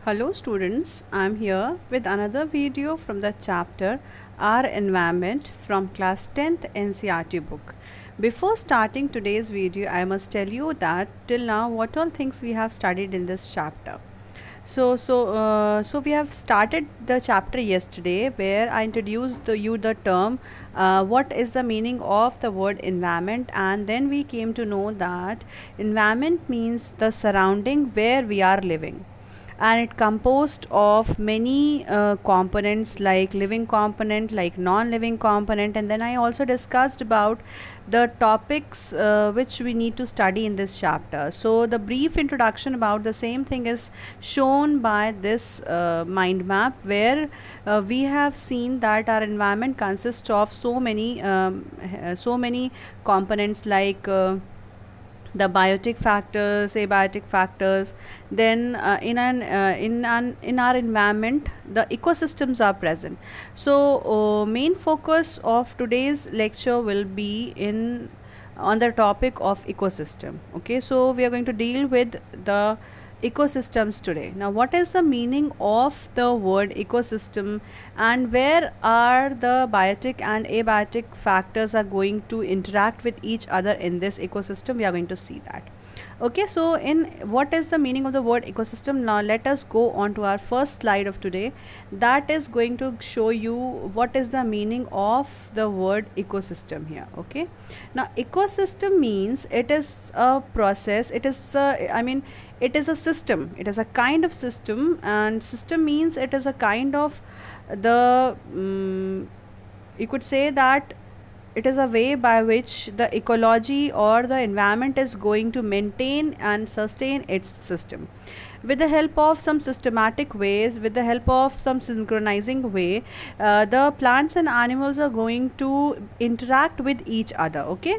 Hello students, I'm here with another video from the chapter Our Environment from class 10th NCERT book. Before starting today's video, I must tell you that till now what all things we have studied in this chapter. So we have started the chapter yesterday where I introduced you the term what is the meaning of the word environment, and then we came to know that environment means the surrounding where we are living, and it composed of many components like living component, like non-living component, and then I also discussed about the topics which we need to study in this chapter. So the brief introduction about the same thing is shown by this mind map, where we have seen that our environment consists of so many components like the biotic factors, abiotic factors. Then in our environment, the ecosystems are present. So main focus of today's lecture will be in on the topic of ecosystem. Okay, so we are going to deal with the ecosystems today. Now, what is the meaning of the word ecosystem, and where are the biotic and abiotic factors are going to interact with each other in this ecosystem? We are going to see that. Okay, so in what is the meaning of the word ecosystem? Now let us go on to our first slide of today, that is going to show you what is the meaning of the word ecosystem here. Okay, now ecosystem means it is a process, it is it is a system, it is a kind of system, and system means it is a kind of the you could say that it is a way by which the ecology or the environment is going to maintain and sustain its system. With the help of some systematic ways, with the help of some synchronizing way, the plants and animals are going to interact with each other. Okay,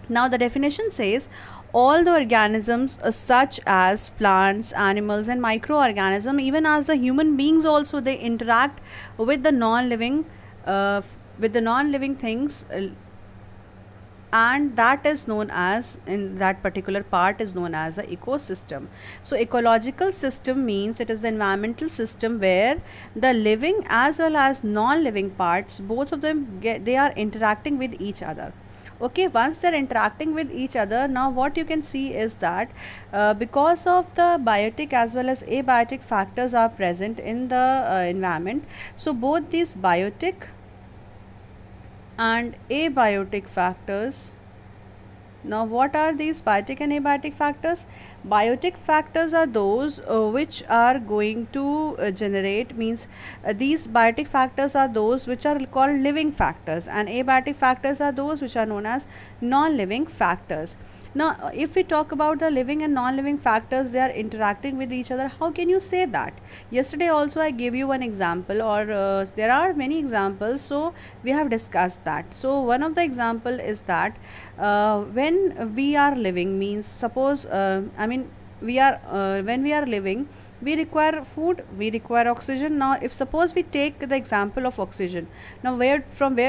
now the definition says all the organisms such as plants, animals and microorganisms, even as the human beings also, they interact with the non-living things, and that is known as, in that particular part is known as the ecosystem. So ecological system means it is the environmental system where the living as well as non-living parts, both of them they are interacting with each other. Okay, once they're interacting with each other, now what you can see is that because of the biotic as well as abiotic factors are present in the environment, so both these biotic and abiotic factors. Now what are these biotic and abiotic factors? Biotic factors are those which are going to generate, means these biotic factors are those which are called living factors, and abiotic factors are those which are known as non-living factors. Now if we talk about the living and non-living factors, they are interacting with each other. How can you say that? Yesterday also I gave you one example, or there are many examples, so we have discussed that. So one of the example is that when we are living, means suppose we are when we are living, we require food, we require oxygen. Now if suppose we take the example of oxygen, now where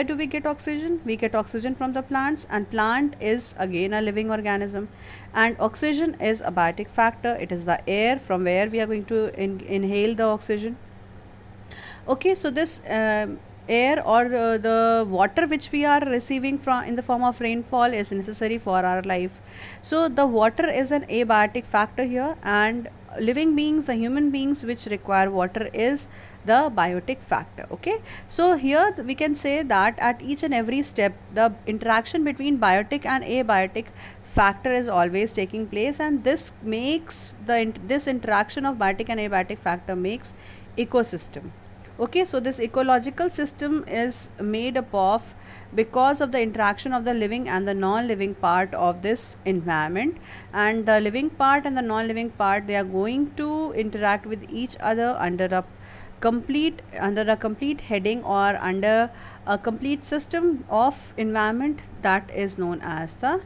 do we get oxygen? We get oxygen from the plants, and plant is again a living organism, and oxygen is a biotic factor, it is the air from where we are going to inhale the oxygen. Okay, so this air or the water which we are receiving from in the form of rainfall is necessary for our life. So the water is an abiotic factor here, and living beings, the human beings which require water, is the biotic factor. Okay, so here we can say that at each and every step the interaction between biotic and abiotic factor is always taking place, and this makes this interaction of biotic and abiotic factor makes ecosystem. Okay, so this ecological system is made up of because of the interaction of the living and the non-living part of this environment, and the living part and the non-living part, they are going to interact with each other under a complete heading, or under a complete system of environment that is known as the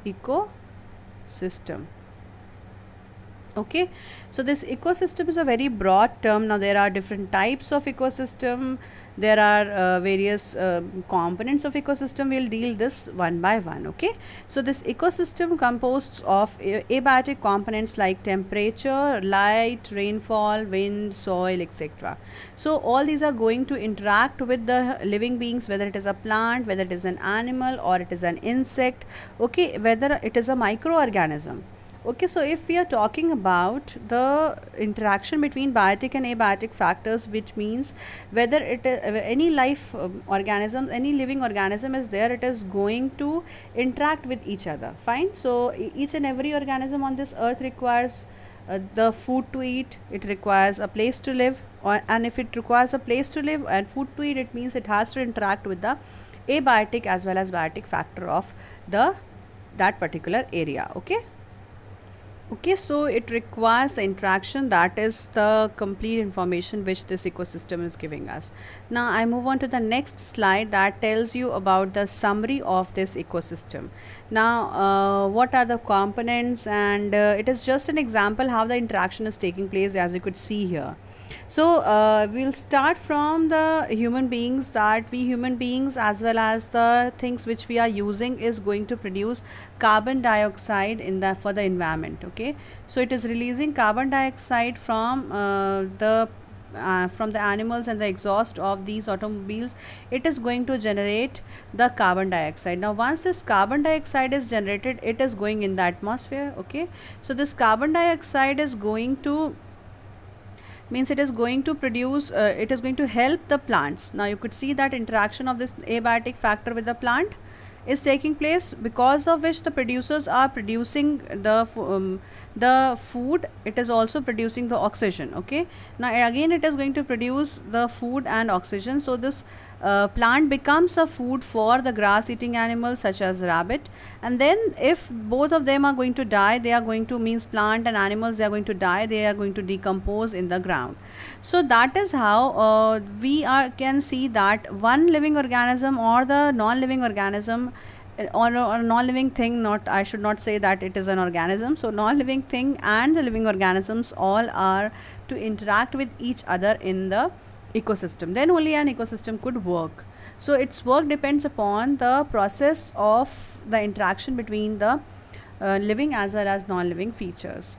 ecosystem. Okay, so this ecosystem is a very broad term. Now there are different types of ecosystem. there are various components of ecosystem. We'll deal this one by one. Okay, so this ecosystem composed of abiotic components like temperature, light, rainfall, wind, soil, etc. So all these are going to interact with the living beings, whether it is a plant, whether it is an animal, or it is an insect, okay, whether it is a microorganism. Okay, so if we are talking about the interaction between biotic and abiotic factors, which means whether it is any life organism, any living organism is there, it is going to interact with each other. Fine. So each and every organism on this earth requires the food to eat, it requires a place to live, and if it requires a place to live and food to eat, it means it has to interact with the abiotic as well as biotic factor of that particular area. Okay, so it requires the interaction, that is the complete information which this ecosystem is giving us. Now I move on to the next slide that tells you about the summary of this ecosystem. Now what are the components, and it is just an example how the interaction is taking place, as you could see here. So we'll start from the human beings, that we human beings as well as the things which we are using is going to produce carbon dioxide for the environment. Okay, so it is releasing carbon dioxide from the animals and the exhaust of these automobiles. It is going to generate the carbon dioxide. Now once this carbon dioxide is generated, it is going in the atmosphere. Okay, so this carbon dioxide is going to means it is going to produce it is going to help the plants. Now you could see that interaction of this abiotic factor with the plant is taking place, because of which the producers are producing the food. It is also producing the oxygen. Okay, now again it is going to produce the food and oxygen. So this plant becomes a food for the grass eating animals such as rabbit, and then if both of them are going to die, they are going to, means plant and animals, they are going to die, they are going to decompose in the ground. So that is how we can see that one living organism or the non-living organism or non-living thing, not, I should not say that it is an organism. So non-living thing and the living organisms all are to interact with each other in the ecosystem, then only an ecosystem could work. So its work depends upon the process of the interaction between the living as well as non-living features.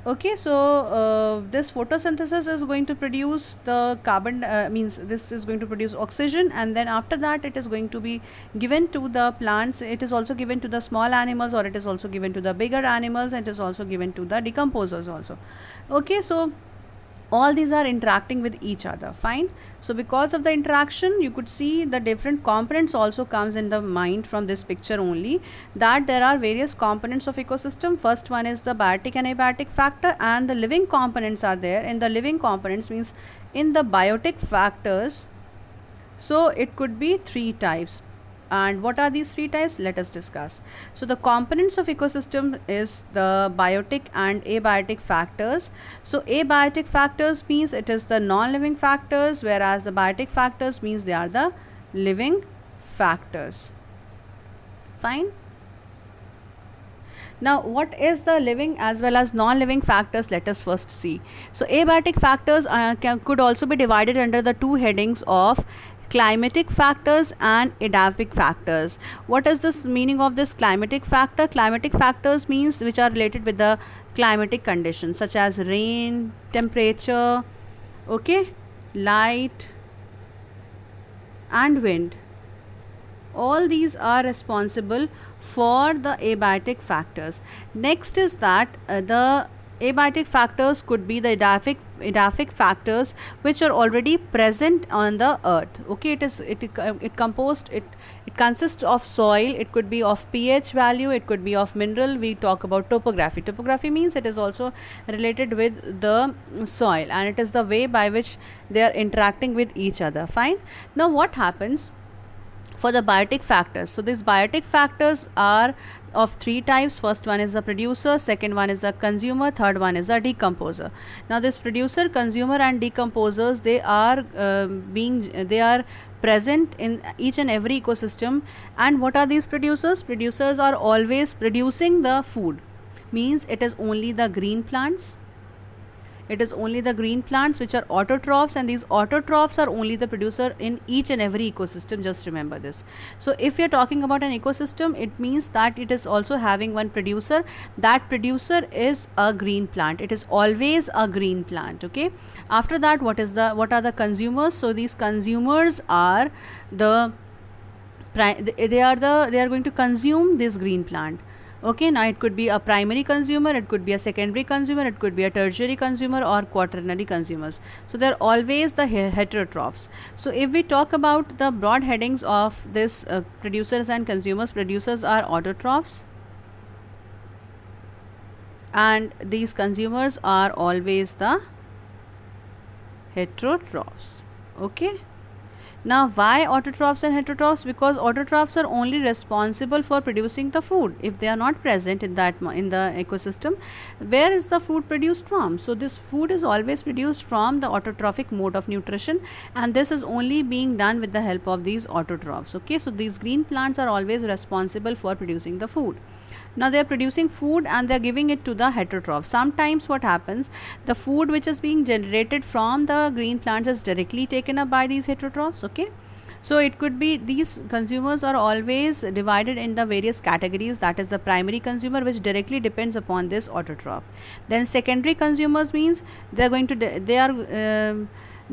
Okay, so this photosynthesis is going to produce the carbon, means this is going to produce oxygen, and then after that it is going to be given to the plants. It is also given to the small animals, or it is also given to the bigger animals, and it is also given to the decomposers also. Okay, so all these are interacting with each other. Fine. So because of the interaction, you could see the different components also comes in the mind from this picture only, that there are various components of ecosystem. First one is the biotic and abiotic factor, and the living components are there. In the living components means in the biotic factors, so it could be three types. And what are these three types? Let us discuss. So the components of ecosystem is the biotic and abiotic factors. So abiotic factors means it is the non-living factors, whereas the biotic factors means they are the living factors. Fine. Now what is the living as well as non-living factors? Let us first see. So abiotic factors could also be divided under the two headings of climatic factors and edaphic factors. What is this meaning of this climatic factor? Climatic factors means which are related with the climatic conditions such as rain, temperature, okay, light and wind. All these are responsible for the abiotic factors. Next is that the abiotic factors could be the edaphic factors which are already present on the earth. Okay, it consists of soil, it could be of pH value, it could be of mineral. We talk about topography. Topography means it is also related with the soil, and it is the way by which they are interacting with each other. Fine. Now what happens for the biotic factors? So these biotic factors are of three types. First one is the producer, second one is the consumer, third one is the decomposer. Now this producer, consumer and decomposers, they are present in each and every ecosystem. And what are these producers? Producers are always producing the food, means it is only the green plants, it is only the green plants which are autotrophs, and these autotrophs are only the producer in each and every ecosystem. Just remember this. So if we are talking about an ecosystem, it means that it is also having one producer. That producer is a green plant. It is always a green plant. Okay. After that, what are the consumers? So these consumers are they are going to consume this green plant. Okay, now it could be a primary consumer, it could be a secondary consumer, it could be a tertiary consumer or quaternary consumers. So they are always the heterotrophs. So if we talk about the broad headings of this producers and consumers, producers are autotrophs and these consumers are always the heterotrophs. Okay. Now why autotrophs and heterotrophs? Because autotrophs are only responsible for producing the food. If they are not present in the ecosystem, where is the food produced from? So this food is always produced from the autotrophic mode of nutrition, and this is only being done with the help of these autotrophs. Okay, so these green plants are always responsible for producing the food. Now they are producing food and they are giving it to the heterotroph. Sometimes what happens, the food which is being generated from the green plants is directly taken up by these heterotrophs. Okay, so it could be these consumers are always divided in the various categories. That is the primary consumer, which directly depends upon this autotroph. Then secondary consumers means they are going to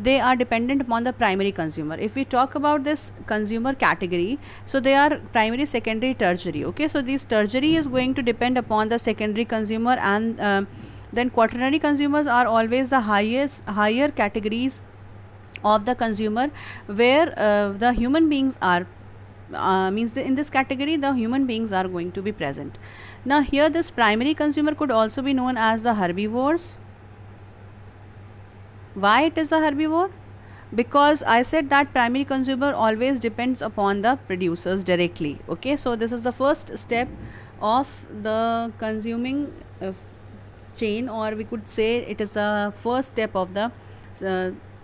they are dependent upon the primary consumer. If we talk about this consumer category, so they are primary, secondary, tertiary. Okay, so this tertiary is going to depend upon the secondary consumer, and then quaternary consumers are always the higher categories of the consumer, where the human beings are in this category the human beings are going to be present. Now here this primary consumer could also be known as the herbivores. Why it is a herbivore? Because I said that primary consumer always depends upon the producers directly. Okay, so this is the first step of the consuming chain, or we could say it is the first step of the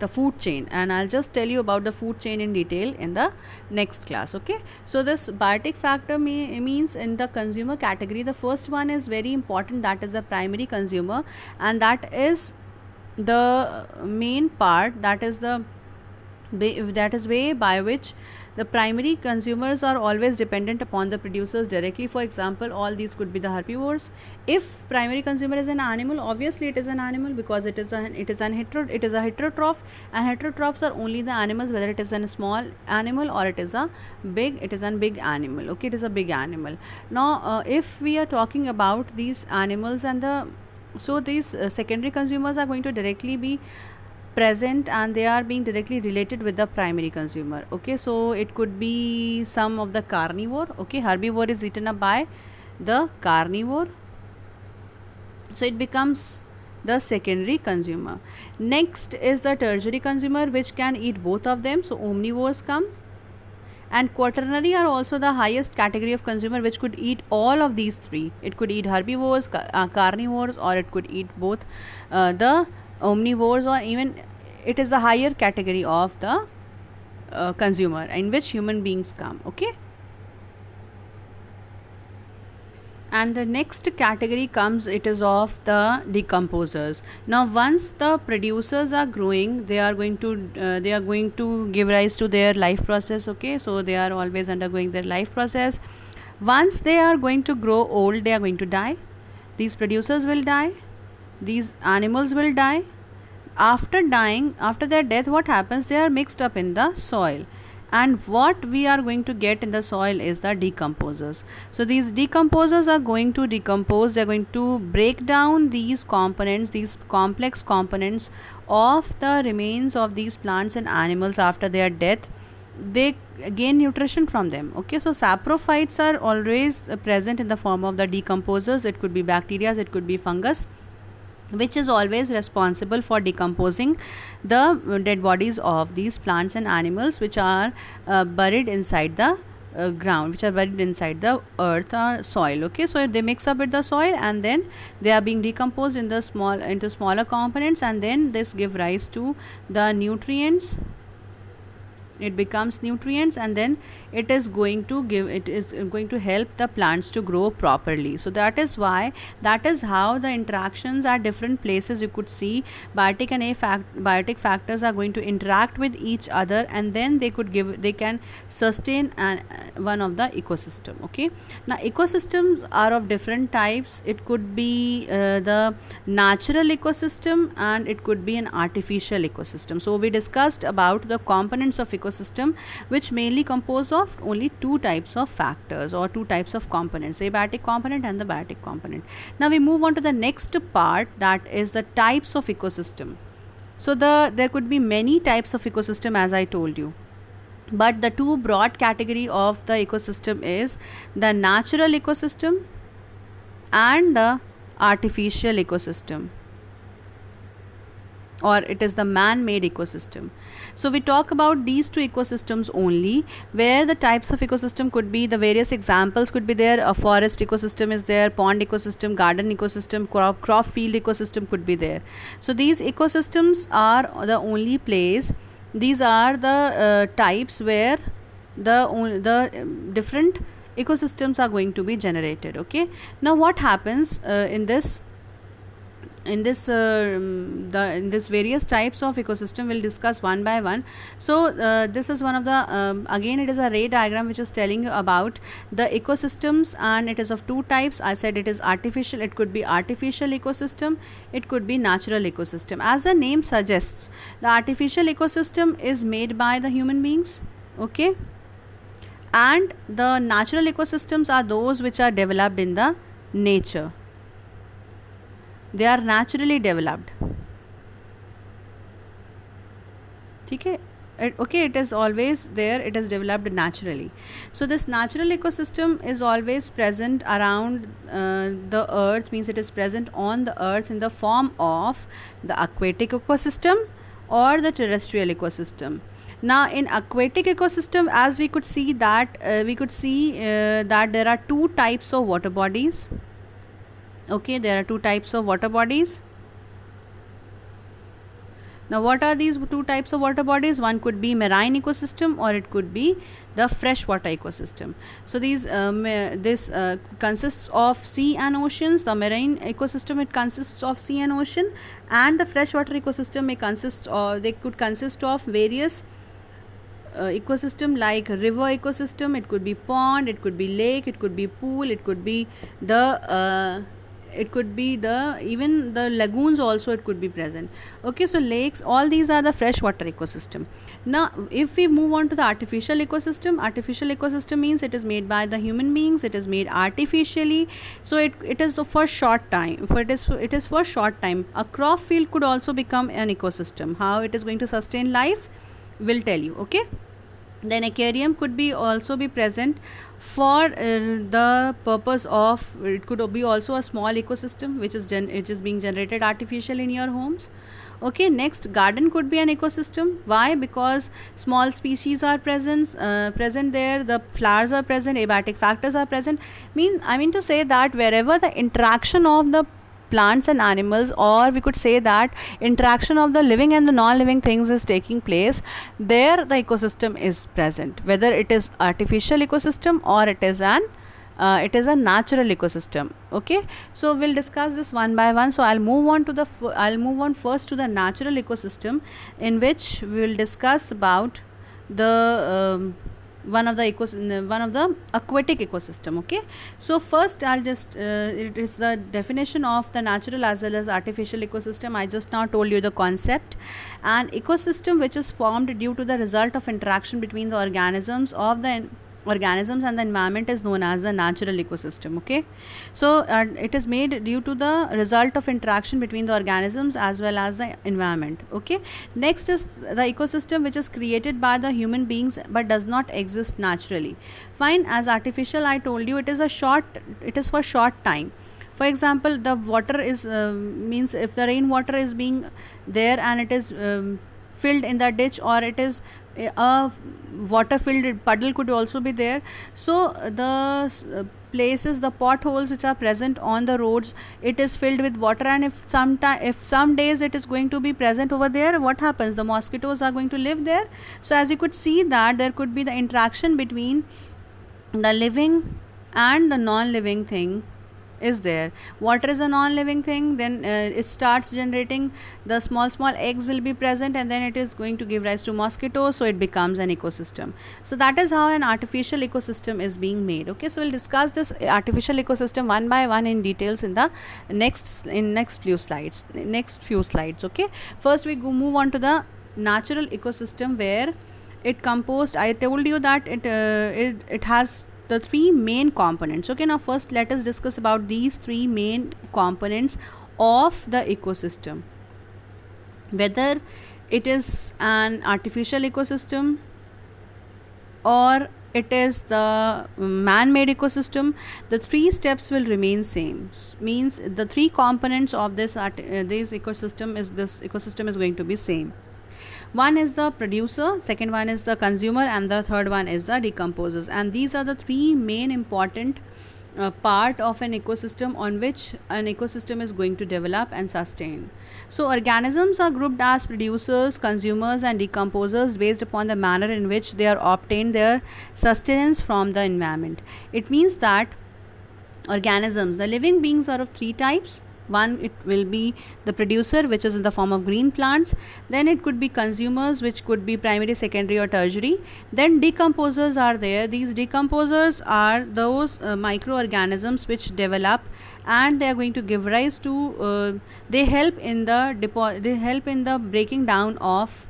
food chain, and I'll just tell you about the food chain in detail in the next class. Okay, so this biotic factor means in the consumer category, the first one is very important, that is the primary consumer, and that is the main part, that is way by which the primary consumers are always dependent upon the producers directly. For example, all these could be the herbivores. If primary consumer is an animal, obviously it is an animal because it is a heterotroph, and heterotrophs are only the animals, whether it is a small animal or it is a big animal. Okay, it is a big animal. Now if we are talking about these animals and these secondary consumers are going to directly be present, and they are being directly related with the primary consumer. Okay, so it could be some of the carnivore. Okay, herbivore is eaten up by the carnivore, so it becomes the secondary consumer. Next is the tertiary consumer, which can eat both of them, so omnivores come. And quaternary are also the highest category of consumer, which could eat all of these three. It could eat herbivores, carnivores, or it could eat both the omnivores, or even it is the higher category of the consumer in which human beings come. Okay, and the next category comes, it is of the decomposers. Now once the producers are growing, they are going to give rise to their life process. Okay, so they are always undergoing their life process. Once they are going to grow old, they are going to die. These producers will die, these animals will die. After dying, after their death, what happens? They are mixed up in the soil, and what we are going to get in the soil is the decomposers. So these decomposers are going to decompose, they are going to break down these components, these complex components of the remains of these plants and animals after their death. They gain nutrition from them. Okay, so saprophytes are always present in the form of the decomposers. It could be bacteria, it could be fungus, which is always responsible for decomposing the dead bodies of these plants and animals, which are buried inside the ground, which are buried inside the earth or soil. Okay, so they mix up with the soil, and then they are being decomposed into smaller components, and then this give rise to the nutrients it becomes nutrients, and then it is going to help the plants to grow properly. So that is how the interactions at different places, you could see biotic and biotic factors are going to interact with each other, and then they can sustain one of the ecosystem. Okay, now ecosystems are of different types. It could be the natural ecosystem, and it could be an artificial ecosystem. So we discussed about the components of ecosystem, which mainly compose of only two types of factors or two types of components, abiotic component and the biotic component. Now we move on to the next part, that is the types of ecosystem. So there could be many types of ecosystem, as I told you, but the two broad category of the ecosystem is the natural ecosystem and the artificial ecosystem, or it is the man-made ecosystem. So we talk about these two ecosystems only, where the types of ecosystem could be, the various examples could be there. A forest ecosystem is there, pond ecosystem, garden ecosystem, crop field ecosystem could be there. So these ecosystems are the only place, these are the types where the different ecosystems are going to be generated. Okay, now what happens in this various types of ecosystem, we'll discuss one by one. So this is one of the again, it is a ray diagram which is telling you about the ecosystems, and it is of two types. I said it is artificial, it could be artificial ecosystem, it could be natural ecosystem. As the name suggests, the artificial ecosystem is made by the human beings. Okay, and the natural ecosystems are those which are developed in the nature. They are naturally developed. Okay, it is always there, it is developed naturally. So this natural ecosystem is always present around the earth, means it is present on the earth in the form of the aquatic ecosystem or the terrestrial ecosystem. Now in aquatic ecosystem, as we could see that there are two types of water bodies. Okay, there are two types of water bodies. Now what are these two types of water bodies? One could be marine ecosystem, or it could be the freshwater ecosystem. So this consists of sea and oceans. The marine ecosystem, it consists of sea and ocean, and the freshwater ecosystem they could consist of various ecosystem, like river ecosystem, it could be pond, it could be lake, it could be pool, it could be even the lagoons also, it could be present. Okay, so lakes, all these are the freshwater ecosystem. Now if we move on to the artificial ecosystem means it is made by the human beings, it is made artificially. So it is for short time, it is for short time. A crop field could also become an ecosystem. How it is going to sustain life, will tell you. Okay, then aquarium could be also be present for the purpose of, it could be also a small ecosystem which is being generated artificially in your homes. Okay, next, garden could be an ecosystem. Why? Because small species are present there, the flowers are present, abiotic factors are present. I mean to say that wherever the interaction of the plants and animals, or we could say that interaction of the living and the non-living things is taking place, there the ecosystem is present, whether it is artificial ecosystem or it is a natural ecosystem. Okay, so we'll discuss this one by one. So I'll move on first to the natural ecosystem, in which we will discuss about the one of the aquatic ecosystem. Okay, so first I'll just it is the definition of the natural as well as artificial ecosystem. I just now told you the concept. An ecosystem which is formed due to the result of interaction between the organisms and the environment is known as the natural ecosystem. Okay, so it is made due to the result of interaction between the organisms as well as the environment. Okay, next is the ecosystem which is created by the human beings but does not exist naturally. Fine, as artificial, I told you it is for short time. For example, the water is means if the rainwater is being there and it is filled in the ditch, or it is a water filled puddle could also be there. So the places, the potholes which are present on the roads, it is filled with water, and if some days it is going to be present over there, what happens? The mosquitoes are going to live there. So as you could see that there could be the interaction between the living and the non-living thing is there. Water is a non-living thing, then it starts generating the small eggs will be present, and then it is going to give rise to mosquitoes, so it becomes an ecosystem. So that is how an artificial ecosystem is being made. Okay, so we'll discuss this artificial ecosystem one by one in details in the next few slides. Okay, first we move on to the natural ecosystem, where it composed, I told you that it has the three main components. Okay, now first let us discuss about these three main components of the ecosystem, whether it is an artificial ecosystem or it is the man-made ecosystem. The three steps will remain same. Means the three components of this ecosystem is going to be same. One is the producer, second one is the consumer, and the third one is the decomposers. And these are the three main important part of an ecosystem on which an ecosystem is going to develop and sustain. So organisms are grouped as producers, consumers, and decomposers based upon the manner in which they are obtain their sustenance from the environment. It means that organisms, the living beings, are of three types. One, it will be the producer, which is in the form of green plants. Then it could be consumers, which could be primary, secondary, or tertiary. Then decomposers are there. These decomposers are those microorganisms which develop, and they are going to give rise to they help in the breakdown of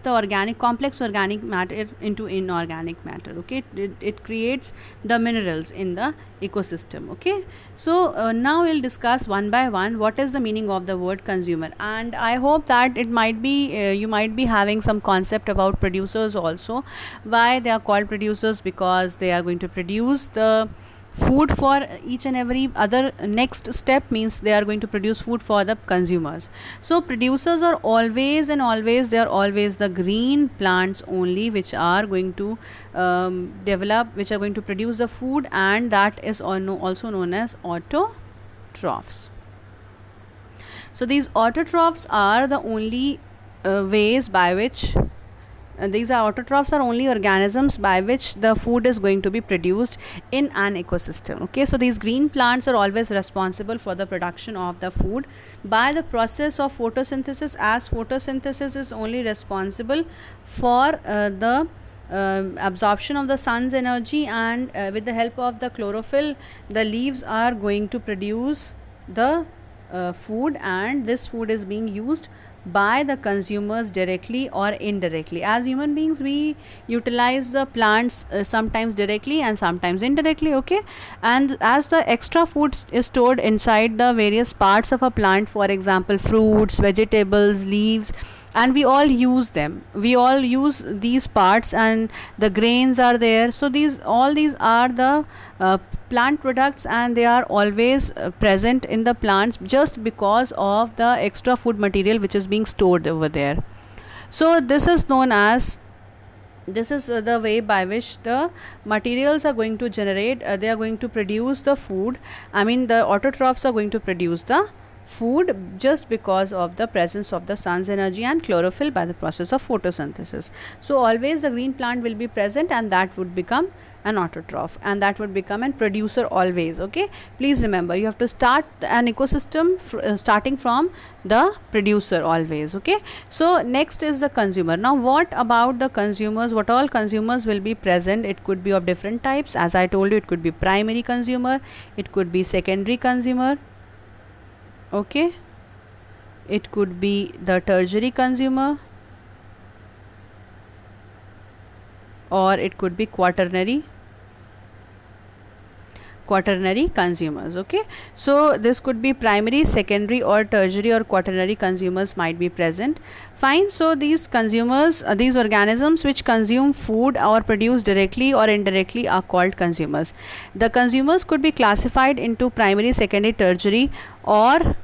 the complex organic matter into inorganic matter. Okay, it creates the minerals in the ecosystem. Okay, so now we'll discuss one by one what is the meaning of the word consumer, and I hope that it might be you might be having some concept about producers also. Why they are called producers? Because they are going to produce the food for each and every other. Next step means they are going to produce food for the consumers. So producers are always the green plants only, which are going to which are going to produce the food, and that is also known as autotrophs. So these autotrophs are the only ways by which these autotrophs are only organisms by which the food is going to be produced in an ecosystem. Okay, so these green plants are always responsible for the production of the food by the process of photosynthesis, as photosynthesis is only responsible for the absorption of the sun's energy, and with the help of the chlorophyll, the leaves are going to produce the food, and this food is being used by the consumers directly or indirectly. As human beings, we utilize the plants sometimes directly and sometimes indirectly. Okay, and as the extra food is stored inside the various parts of a plant, for example fruits, vegetables, leaves, and we all use them, we all use these parts, and the grains are there. So all these are the plant products, and they are always present in the plants just because of the extra food material which is being stored over there. So this is the way by which the materials are going to generate, they are going to produce the food. I mean, the autotrophs are going to produce the food just because of the presence of the sun's energy and chlorophyll by the process of photosynthesis. So always the green plant will be present, and that would become an autotroph, and that would become a producer always. Okay, please remember, you have to start an ecosystem starting from the producer always. Okay, so next is the consumer. Now what about the consumers? What all consumers will be present? It could be of different types. As I told you, it could be primary consumer, it could be secondary consumer. Okay, it could be the tertiary consumer, or it could be quaternary consumers. Okay, so this could be primary, secondary, or tertiary, or quaternary consumers might be present. Fine. So these consumers, these organisms which consume food or produce directly or indirectly, are called consumers. The consumers could be classified into primary, secondary, tertiary, or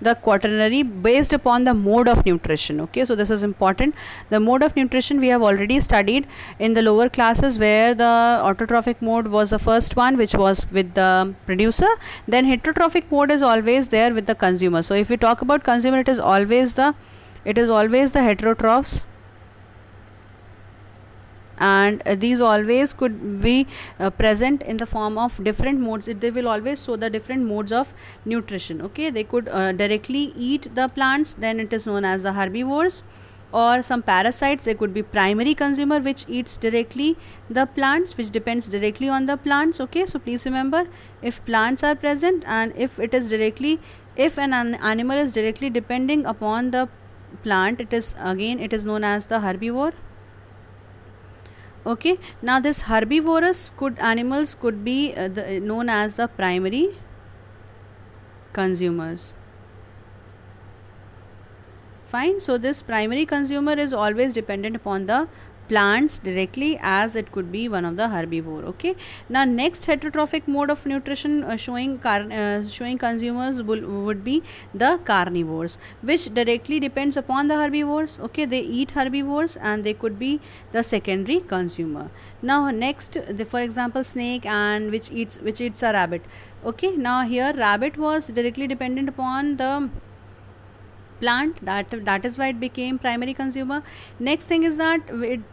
the quaternary based upon the mode of nutrition. Okay, so this is important. The mode of nutrition we have already studied in the lower classes, where the autotrophic mode was the first one, which was with the producer. Then heterotrophic mode is always there with the consumer. So if we talk about consumer, it is always the heterotrophs, and these always could be present in the form of different modes. They will always show the different modes of nutrition. Okay, they could directly eat the plants, then it is known as the herbivores. Or some parasites, they could be primary consumer, which eats directly the plants, which depends directly on the plants. Okay, so please remember, if plants are present and if an animal is directly depending upon the plant, it is known as the herbivore. Okay, now this herbivorous animals could be known as the primary consumers. Fine, so this primary consumer is always dependent upon the plants directly, as it could be one of the herbivore. Okay, now next heterotrophic mode of nutrition showing consumers would be the carnivores, which directly depends upon the herbivores. Okay, they eat herbivores and they could be the secondary consumer. Now next, for example, snake, and which eats a rabbit. Okay, now here rabbit was directly dependent upon the plant, that is why it became primary consumer. Next thing is that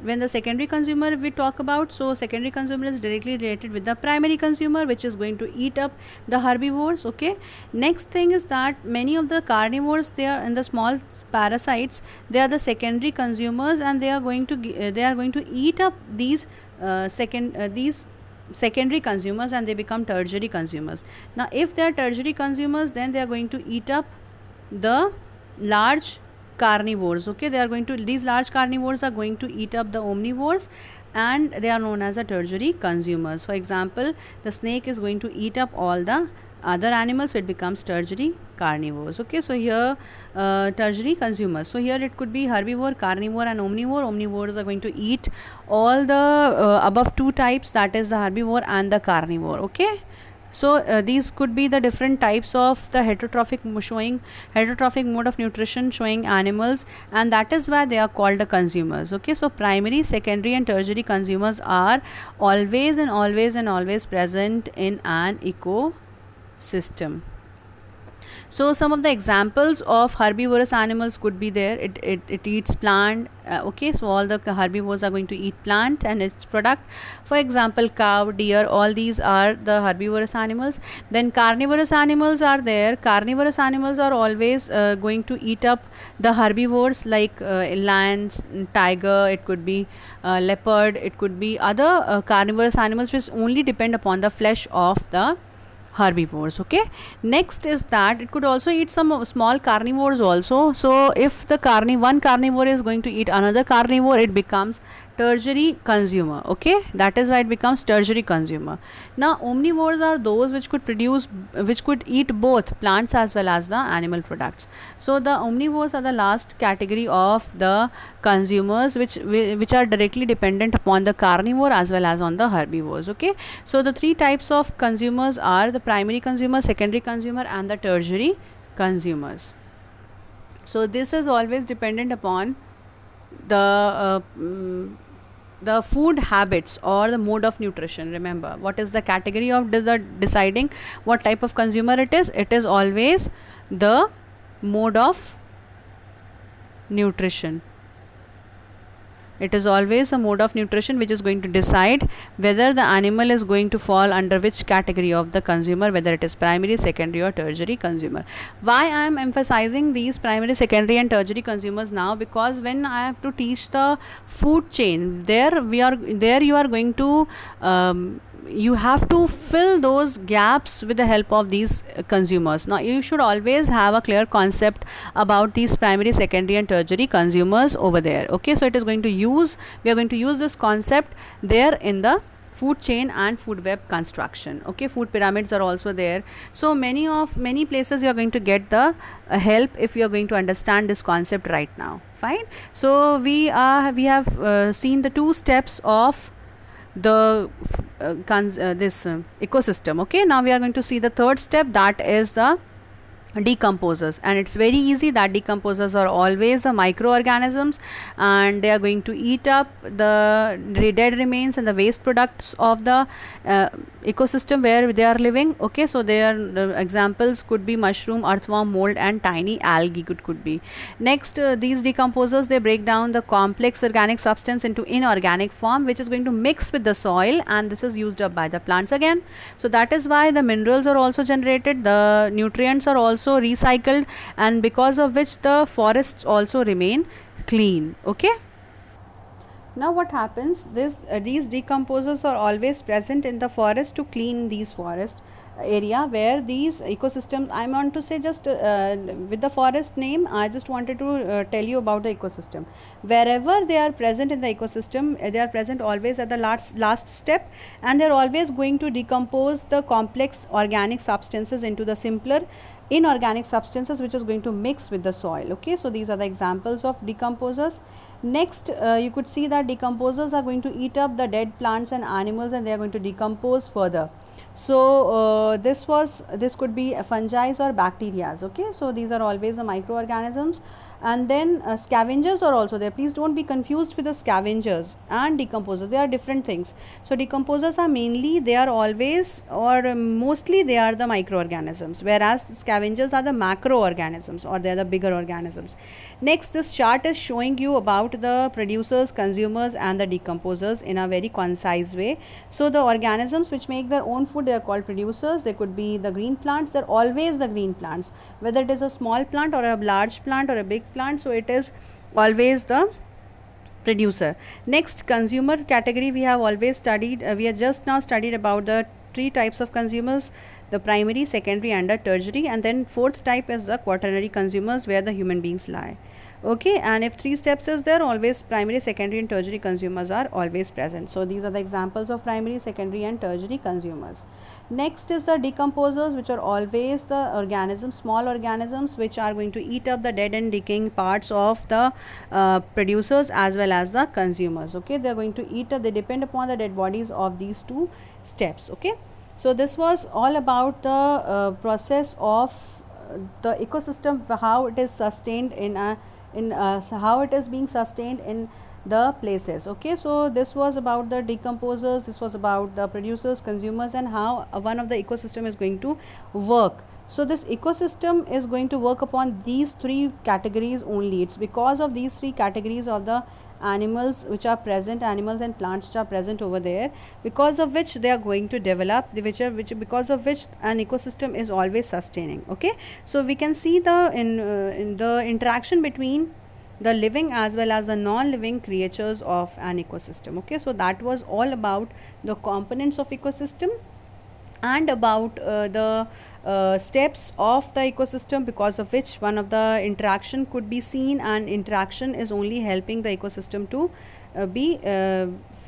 when the secondary consumer we talk about, so secondary consumer is directly related with the primary consumer, which is going to eat up the herbivores. Okay, next thing is that many of the carnivores, they are in the small parasites, they are the secondary consumers, and they are going to eat up these secondary consumers, and they become tertiary consumers. Now if they are tertiary consumers, then they are going to eat up the large carnivores. Okay, these large carnivores are going to eat up the omnivores, and they are known as the tertiary consumers. For example, the snake is going to eat up all the other animals, so it becomes tertiary carnivores. Okay, so here tertiary consumers, so here it could be herbivore, carnivore, and omnivore. Omnivores are going to eat all the above two types, that is the herbivore and the carnivore. Okay, so these could be the different types of the heterotrophic mode of nutrition showing animals, and that is why they are called the consumers. Okay, so primary, secondary, and tertiary consumers are always present in an ecosystem. So some of the examples of herbivorous animals could be there. It eats plant. Okay, so all the herbivores are going to eat plant and its product. For example, cow, deer, all these are the herbivorous animals. Then carnivorous animals are there. Carnivorous animals are always going to eat up the herbivores, like lions, tiger, it could be leopard, it could be other carnivorous animals which only depend upon the flesh of the herbivores. Okay, next is that it could also eat some small carnivores also. So if the one carnivore is going to eat another carnivore, it becomes tertiary consumer. Okay, that is why it becomes tertiary consumer. Now omnivores are those which could eat both plants as well as the animal products. So the omnivores are the last category of the consumers which are directly dependent upon the carnivore as well as on the herbivores. Okay, so the three types of consumers are the primary consumer, secondary consumer, and the tertiary consumers. So this is always dependent upon the food habits or the mode of nutrition. Remember, what is the category of deciding what type of consumer it is? It is always the mode of nutrition. It is always a mode of nutrition which is going to decide whether the animal is going to fall under which category of the consumer, whether it is primary, secondary, or tertiary consumer. Why I am emphasizing these primary, secondary, and tertiary consumers now? Because when I have to teach the food chain, there you are going to you have to fill those gaps with the help of these consumers. Now you should always have a clear concept about these primary, secondary, and tertiary consumers over there. Okay, so we are going to use this concept there in the food chain and food web construction. Okay, food pyramids are also there. So many places you are going to get the help if you are going to understand this concept right now. Fine, so we have seen the two steps of the ecosystem. Okay, now we are going to see the third step, that is the decomposers, and it's very easy that decomposers are always the microorganisms, and they are going to eat up the dead remains and the waste products of the ecosystem where they are living. Okay, so their examples could be mushroom, earthworm, mold, and tiny algae could be. Next, these decomposers, they break down the complex organic substance into inorganic form, which is going to mix with the soil, and this is used up by the plants again. So that is why the minerals are also generated, the nutrients are also recycled, and because of which the forests also remain clean. Okay, now what happens, these decomposers are always present in the forest to clean these forest area where these ecosystems, I want to say just with the forest name, I just wanted to tell you about the ecosystem. Wherever they are present in the ecosystem, they are present always at the last step, and they are always going to decompose the complex organic substances into the simpler inorganic substances, which is going to mix with the soil. Okay, so these are the examples of decomposers. Next, you could see that decomposers are going to eat up the dead plants and animals, and they are going to decompose further. So this could be fungi or bacteria. Okay, so these are always the microorganisms. And then scavengers are also there. Please don't be confused with the scavengers and decomposers, they are different things. So decomposers are mainly, they are always or mostly they are the microorganisms, whereas scavengers are the macroorganisms, or they are the bigger organisms. Next, this chart is showing you about the producers, consumers, and the decomposers in a very concise way. So the organisms which make their own food, they are called producers. They could be the green plants, they are always the green plants, whether it is a small plant or a large plant or a big plant, so it is always the producer. Next, consumer category, we have always studied, we have just now studied about the three types of consumers: the primary, secondary, and the tertiary. And then fourth type is the quaternary consumers, where the human beings lie. Okay, and if three steps is there, always primary, secondary, and tertiary consumers are always present. So these are the examples of primary, secondary, and tertiary consumers. Next is the decomposers, which are always the organisms, small organisms, which are going to eat up the dead and decaying parts of the producers as well as the consumers. Okay, they are going to eat up, they depend upon the dead bodies of these two steps. Okay, so this was all about the process of the ecosystem, how it is sustained so how it is being sustained in the places. Okay, so this was about the decomposers, this was about the producers, consumers, and how one of the ecosystem is going to work. So this ecosystem is going to work upon these three categories only. It's because of these three categories of the animals which are present, animals and plants which are present over there, because of which they are going to develop, because of which an ecosystem is always sustaining. Okay, so we can see in the interaction between the living as well as the non-living creatures of an ecosystem. Okay, so that was all about the components of ecosystem and about the steps of the ecosystem, because of which one of the interaction could be seen, and interaction is only helping the ecosystem to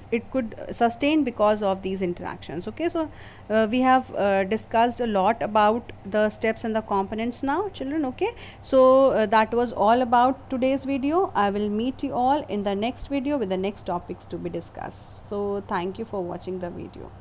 it could sustain because of these interactions. Okay, so we have discussed a lot about the steps and the components now, children. Okay, so that was all about today's video. I will meet you all in the next video with the next topics to be discussed. So thank you for watching the video.